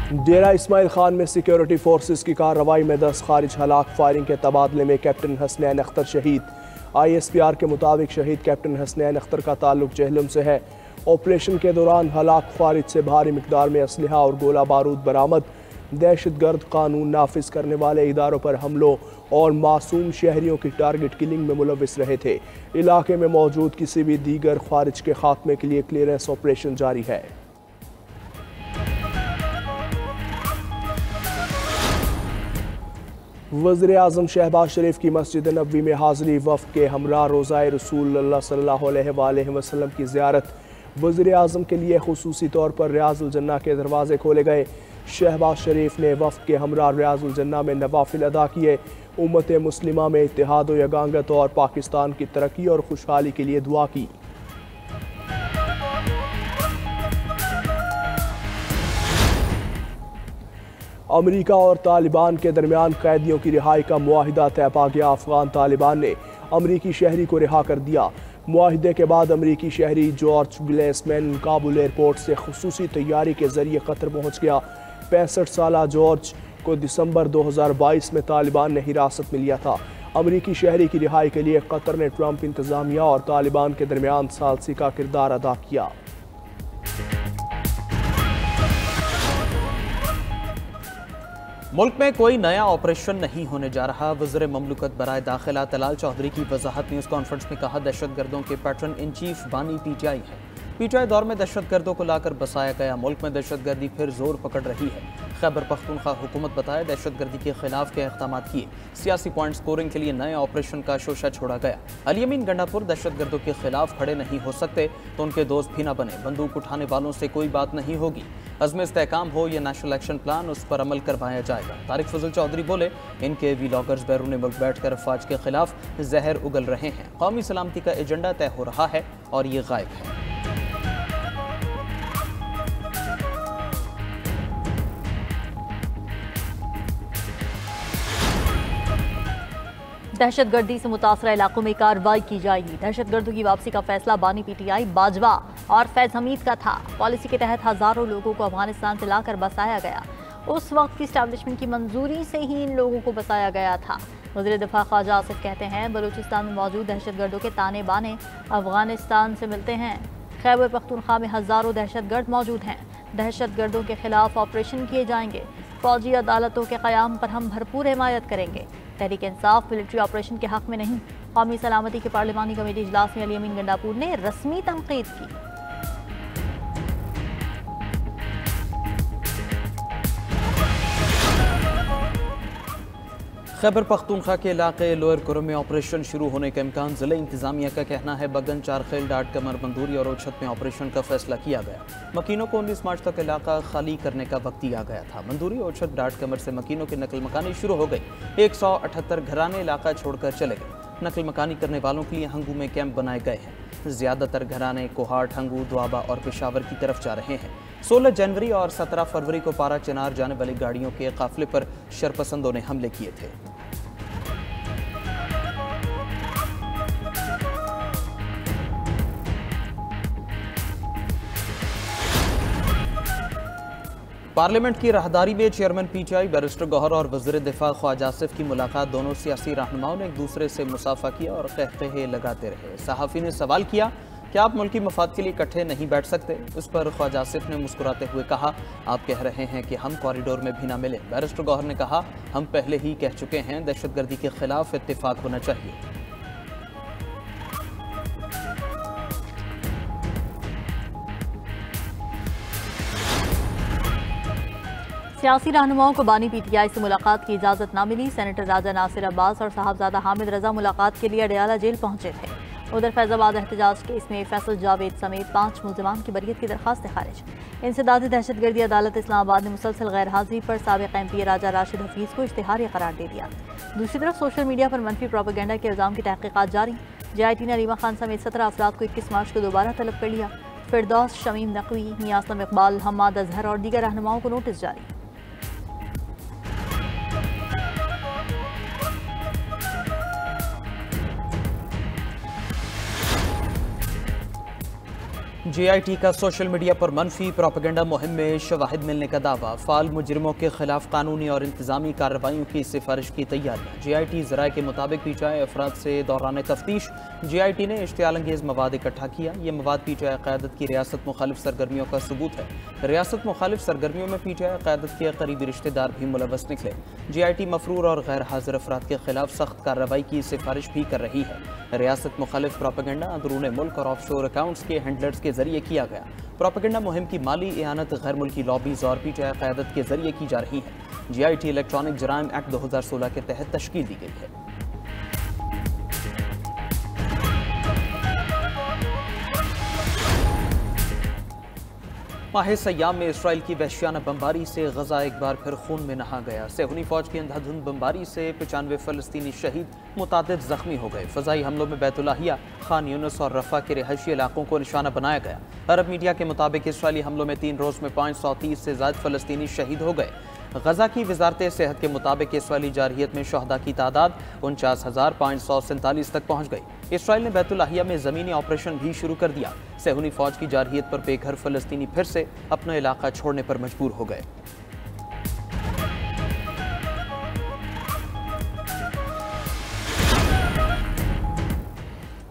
डेरा इस्माइल खान में security forces की कार्रवाई में 10 खारिज हलाक। फायरिंग के तबादले में कैप्टन हसनैन अख्तर शहीद। ISPR के मुताबिक शहीद कैप्टन हसनैन अख्तर का ताल्लुक जहलम से है। ऑपरेशन के दौरान हलाक खारिज से भारी मिकदार में असलहा और गोला बारूद बरामद। दहशतगर्द कानून नाफिज करने वाले इदारों पर हमलों और मासूम शहरियों की टारगेट किलिंग में मुलविस रहे थे। इलाके में मौजूद किसी भी दीगर खारिज के खात्मे के लिए क्लियरेंस ऑपरेशन जारी है। वज़ीर-ए-आज़म शहबाज शरीफ की मस्जिद नबवी में हाज़िरी। वफ़द के हमरा रोज़ाए रसूल सल्लल्लाहु अलैहि वसल्लम की ज़ियारत। वज़ीर-ए-आज़म के लिए खुसूसी तौर पर रियाज़ुल जन्ना के दरवाजे खोले गए। शहबाज शरीफ ने वफ़द के हमरा रियाज़ुल जन्ना में नवाफिल अदा किए। उम्मत मुस्लिमा में इत्तेहाद व यगांगत और पाकिस्तान की तरक्की और खुशहाली के लिए दुआ की। अमेरिका और तालिबान के दरमियान कैदियों की रिहाई का मुआहिदा तय पा गया। अफगान तालिबान ने अमरीकी शहरी को रिहा कर दिया। मुआहिदे के बाद अमरीकी शहरी जॉर्ज ग्लेसमैन काबुल एयरपोर्ट से खुसूसी तैयारी के जरिए कतर पहुंच गया। 65 साला जॉर्ज को दिसंबर 2022 में तालिबान ने हिरासत में लिया था। अमरीकी शहरी की रिहाई के लिए कतर ने ट्रंप इंतजामिया और तालिबान के दरमियान सालसी का किरदार अदा किया। मुल्क में कोई नया ऑपरेशन नहीं होने जा रहा। वज़ीर ममलकत बराए दाखिला तलाल चौधरी की वजाहत। न्यूज़ कॉन्फ्रेंस में कहा, दहशतगर्दों के पैटर्न इन चीफ बानी PTI है। PTI दौर में दहशतगर्दों को लाकर बसाया गया। मुल्क में दहशतगर्दी फिर जोर पकड़ रही है। खैबर पख्तूनख्वा हुकूमत बताया, दहशतगर्दी के खिलाफ के इक़दाम किए। सियासी पॉइंट स्कोरिंग के लिए नए ऑपरेशन का शोशा छोड़ा गया। अली अमीन गंडापुर दहशतगर्दों के खिलाफ खड़े नहीं हो सकते तो उनके दोस्त भी न बने। बंदूक उठाने वालों से कोई बात नहीं होगी। अज़्म इस्तेहकाम हो या नेशनल एक्शन प्लान, उस पर अमल करवाया जाएगा। तारिक फजल चौधरी बोले, इनके व्लॉगर्स बैरून मुल्क बैठकर अफवाज के खिलाफ जहर उगल रहे हैं। कौमी सलामती का एजेंडा तय हो रहा है और ये गायब है। दहशतगर्दी से मुतासरा इलाकों में कार्रवाई की जाएगी। दहशतगर्दों की वापसी का फैसला बानी PTI बाजवा और फैज हमीद का था। पॉलिसी के तहत हजारों लोगों को अफगानिस्तान से लाकर बसाया गया। उस वक्त की इस्टेब्लिशमेंट की मंजूरी से ही इन लोगों को बसाया गया था। वज़ीर दिफा ख्वाजा आसिफ कहते हैं, बलूचिस्तान में मौजूद दहशतगर्दों के ताने बाने अफगानिस्तान से मिलते हैं। खैबर पख्तूनख्वा में हजारों दहशतगर्द मौजूद हैं। दहशतगर्दों के खिलाफ ऑपरेशन किए जाएंगे। फौजी अदालतों के क़याम पर हम भरपूर हिमायत करेंगे। तहरीक इंसाफ मिलिट्री ऑपरेशन के हक में नहीं। कौमी सलामती के पार्लिमानी कमेटी इजलास में अली अमीन गंडापुर ने रस्मी तनकीद की। खैबर पख्तूनख्वा के इलाके लोअर कुरम में ऑपरेशन शुरू होने का इम्कान। ज़िला इंतजामिया का कहना है, बगन, चारखेल, डाट कमर, बंदूरी और ओछत में ऑपरेशन का फैसला किया गया। मकीनों को 19 मार्च तक इलाका खाली करने का वक्त दिया गया था। बंदूरी, ओछत, डाट कमर से मकीनों की नकल मकानी शुरू हो गई। 178 घराने इलाका छोड़कर चले गए। नकल मकानी करने वालों के लिए हंगू में कैंप बनाए गए हैं। ज़्यादातर घराने कोहाट, हंगू, दुआबा और पेशावर की तरफ जा रहे हैं। 16 जनवरी और 17 फरवरी को पारा चिनार जाने वाली गाड़ियों के काफिले पर शरपसंदों ने हमले किए थे। पार्लियामेंट की राहदारी में चेयरमैन PTI बैरिस्टर गौहर और वज़ीर दिफा ख्वाजा आसिफ की मुलाकात। दोनों सियासी रहनुमाओं ने एक दूसरे से मुसाफा किया और कहकहे लगाते रहे। सहाफ़ी ने सवाल किया कि आप मुल्की मफाद के लिए इकट्ठे नहीं बैठ सकते। उस पर ख्वाजा आसिफ ने मुस्कुराते हुए कहा, आप कह रहे हैं कि हम कॉरिडोर में भी ना मिले। बैरिस्टर गौहर ने कहा, हम पहले ही कह चुके हैं, दहशतगर्दी के खिलाफ इत्तेफाक होना चाहिए। सियासी रहनुमाओं को बानी PTI से मुलाकात की इजाज़त न मिली। सेनेटर राजा नासिर अब्बास और साहबजादा हामिद रजा मुलाकात के लिए अडयाला जेल पहुंचे थे। उधर फैजाबाद एहतजाज केस में फैसल जावेद समेत 5 मुलज़मान की बरियत की दरख्वास्त खारिज। इंसदादी दहशतगर्दी अदालत इस्लामाबाद ने मुसलसल गैर हाजिरी पर साबिक़ MP राजा राशिद हफीज़ को इश्तिहारी करार दे दिया। दूसरी तरफ सोशल मीडिया पर मनफी प्रोपेगेंडा के इल्ज़ाम की तहक़ीक़ात जारी। JIT ने अलीमा खान समेत 17 अफराद को 21 मार्च को दोबारा तलब कर लिया। फिरदौस, शमीम नकवी, मियासम इकबाल, हम्माद अजहर और दीगर रहनुमाओं को नोटिस जारी। JIT का सोशल मीडिया पर मनफी प्रोपेगेंडा मुहिम में शवाहिद मिलने का दावा। फाल मुजरिमों के खिलाफ कानूनी और इंतजामी कार्रवाइयों की सिफारिश की तैयारियाँ। JIT ज़राए के मुताबिक PTI अफराद से दौरान तफ्तीश JIT ने इश्तियाल-अंगेज़ मवाद इकट्ठा किया। ये मवाद PTI क़यादत की रियासत मुखालिफ सरगर्मियों का सबूत है। रियासत मुखालिफ सरगर्मियों में PTI क़यादत के करीबी रिश्तेदार भी मुलव्वस निकले। JIT मफरूर और गैर हाजिर अफराद के खिलाफ सख्त कार्रवाई की सिफारिश भी कर रही है। रियासत मुखालिफ प्रोपेगेंडा अंदरूनी मुल्क और ऑफशोर अकाउंट्स के हैंडलर्स के जरिए किया गया। प्रोपेगेंडा मुहिम की माली इयानत गैर मुल्की लॉबीज और PTI क़यादत के जरिए की जा रही है। JIT इलेक्ट्रॉनिक जराइम एक्ट 2016 के तहत तश्कील दी गई है। माह सयाम में इसराइल की वहशियाना बमबारी से गजा एक बार फिर खून में नहा गया। सेहूनी फौज की अंधाधुंध बमबारी से 95 फ़लस्तीनी शहीद, मुतादिद जख्मी हो गए। फ़ज़ाई हमलों में बैतुल्लाहिया, खान यूनुस और रफ़ा के रिहायशी इलाकों को निशाना बनाया गया। अरब मीडिया के मुताबिक इसराइली हमलों में 3 रोज़ में 530 से ज़ायद फ़लस्तीनी शहीद हो गए। गजा की वजारत सेहत के मुताबिक इसराइली जारहियत में शहदा की तादाद 49,547 तक पहुँच गई। इसराइल ने बैतुल्लाहिया में ज़मीनी ऑपरेशन भी शुरू कर दिया। सेहूनी फौज की जारहियत पर बेघर फ़लस्तीनी फिर से अपना इलाका छोड़ने पर मजबूर हो गए।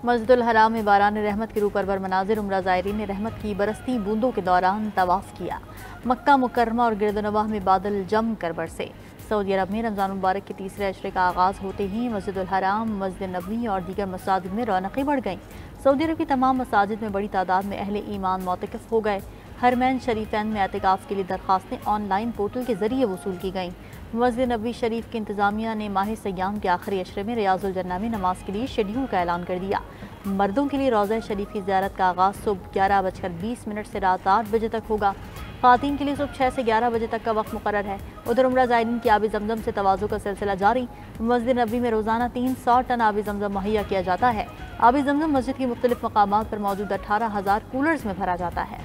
मस्जिदुल हराम में बारान रहमत के रूपरवर मनाजिर उम्रा ज़ायरीन ने रहमत की बरसती बूंदों के दौरान तवाफ़ किया। मक्का मुकर्रमा और गिरदनवाह में बादल जम कर बरसे। सऊदी अरब में रमज़ान मुबारक के तीसरे अशरे का आगाज़ होते ही मस्जिदुल हराम, मस्जिद नबवी और दीगर मसाजिद में रौनकें बढ़ गईं। सऊदी अरब की तमाम मसाजिद में बड़ी तादाद में अहले ईमान मोतकिफ़ हो गए। हरमैन शरीफैन में एतिकाफ़ के लिए दरख्वास्तें ऑनलाइन पोर्टल के ज़रिए वसूल की गईं। मस्जिद नबवी शरीफ की इंतज़ामिया ने माह सयाम के आखिरी अशरे में रियाजुल जन्ना में नमाज के लिए शेड्यूल का ऐलान कर दिया। मर्दों के लिए रोज़ा शरीफ की ज़ियारत का आगाज़ सुबह 11:20 से रात 8 बजे तक होगा। ख़वातीन के लिए सुबह 6 से 11 बजे तक का वक्त मुकर्रर है। उधर उम्रा ज़ायरीन की आबी जमजम से तवाज़ु का सिलसिला जारी। मस्जिद नबवी में रोज़ाना 300 टन आबी जमजम मुहैया किया जाता है। आबी जमजम मस्जिद की मुख्तलिफ मकामात पर मौजूद 18,000 कूलर्स में भरा जाता है।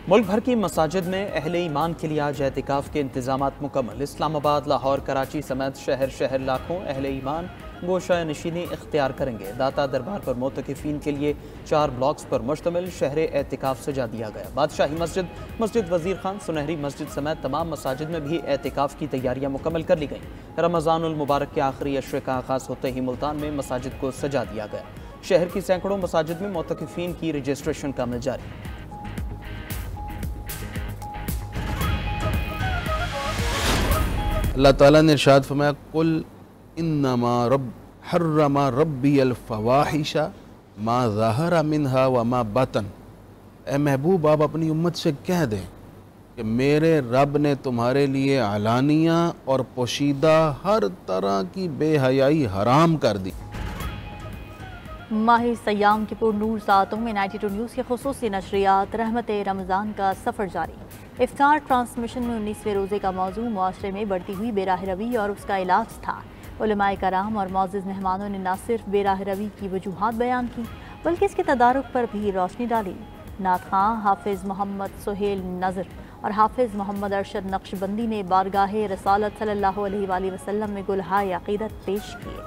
मुल्क भर की मसाजिद में अहले ईमान के लिए आज एतिकाफ़ के इंतजामात मुकम्मल। इस्लामाबाद, लाहौर, कराची समेत शहर शहर लाखों अहले ईमान गोशा नशीनी इख्तियार करेंगे। दाता दरबार पर मोतकिफ़ीन के लिए 4 ब्लॉक्स पर मुश्तमिल शहर एतिकाफ़ सजा दिया गया। बादशाही मस्जिद, मस्जिद वज़ीर खान, सुनहरी मस्जिद समेत तमाम मसाजिद में भी एतिकाफ़ की तैयारियाँ मुकम्मल कर ली गईं। रमज़ानुल मुबारक के आखिरी अशरे का आगाज़ होते ही मुल्तान में मसाजिद को सजा दिया गया। शहर की सैकड़ों मसाजिद में मोतकिफ़ीन की रजिस्ट्रेशन का अमल जारी। अल्लाह ताला ने इरशाद फरमाया, कुल इन्नमा हर्रमा रब्बी अल फवाहिशा मा ज़हरा मिनहा व मा बतन। ए महबूब, आप अपनी उम्मत से कह दें कि मेरे रब ने तुम्हारे लिए अलानिया और पोशीदा हर तरह की बेहयाई हराम कर दी। माह सयाम की पुरनूर सातों में 92 न्यूज़ के खुसूसी नशरियात रहमत रमज़ान का सफ़र जारी। इफ्तार ट्रांसमिशन में 19वें रोज़े का मौजू मुआशरे में बढ़ती हुई बेराह रवी और उसका इलाज था। उलमाए कराम और मौजूद मेहमानों ने न सिर्फ बेराह रवी की वजूहात बयान की बल्कि इसके तदारुक पर भी रोशनी डाली। नात खां हाफिज़ मोहम्मद सुहेल नज़र और हाफिज़ मोहम्मद अरशद नक्शबंदी ने बारगाह रसालत सल्लल्लाहु अलैहि वसल्लम में गुलहाए अक़ीदत पेश किए।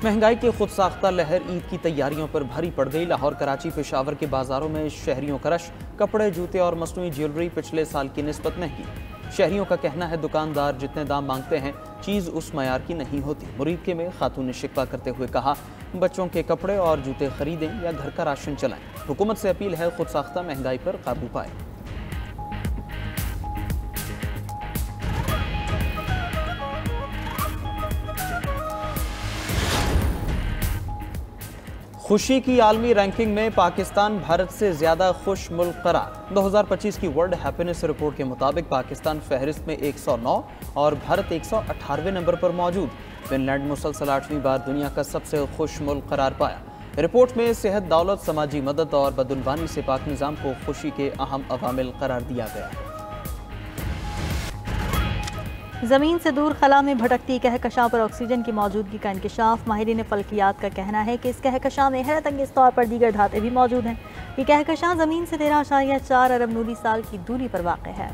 महंगाई की खुद साख्ता लहर ईद की तैयारियों पर भारी पड़ गई। लाहौर, कराची, पेशावर के बाजारों में शहरियों का रश। कपड़े, जूते और मसनूई ज्वेलरी पिछले साल की निस्बत महंगी। शहरियों का कहना है दुकानदार जितने दाम मांगते हैं चीज़ उस मयार की नहीं होती। मुरीदके में खातून ने शिकवा करते हुए कहा, बच्चों के कपड़े और जूते खरीदें या घर का राशन चलाएं। हुकूमत से अपील है खुद साख्ता महंगाई पर काबू पाए। खुशी की आलमी रैंकिंग में पाकिस्तान भारत से ज़्यादा खुश मुल्क करार। 2025 की वर्ल्ड हैप्पीनेस रिपोर्ट के मुताबिक पाकिस्तान फहरिस्त में 109 और भारत 118वें नंबर पर मौजूद। फिनलैंड मुसलसल 8वीं बार दुनिया का सबसे खुश मुल्क करार पाया। रिपोर्ट में सेहत, दौलत, समाजी मदद और बदुनवानी से पाक निज़ाम को खुशी के अहम अवामिल करार दिया गया है। ज़मीन से दूर खला में भटकती कहकशां पर ऑक्सीजन की मौजूदगी का इंकशाफ। माहिरीन फल्कियात का कहना है कि इस कहकशां में हैरत अंगेज़ तौर पर दीगर धाते भी मौजूद हैं। ये कहकशां ज़मीन से 13.4 अरब नूरी साल की दूरी पर वाक़ है।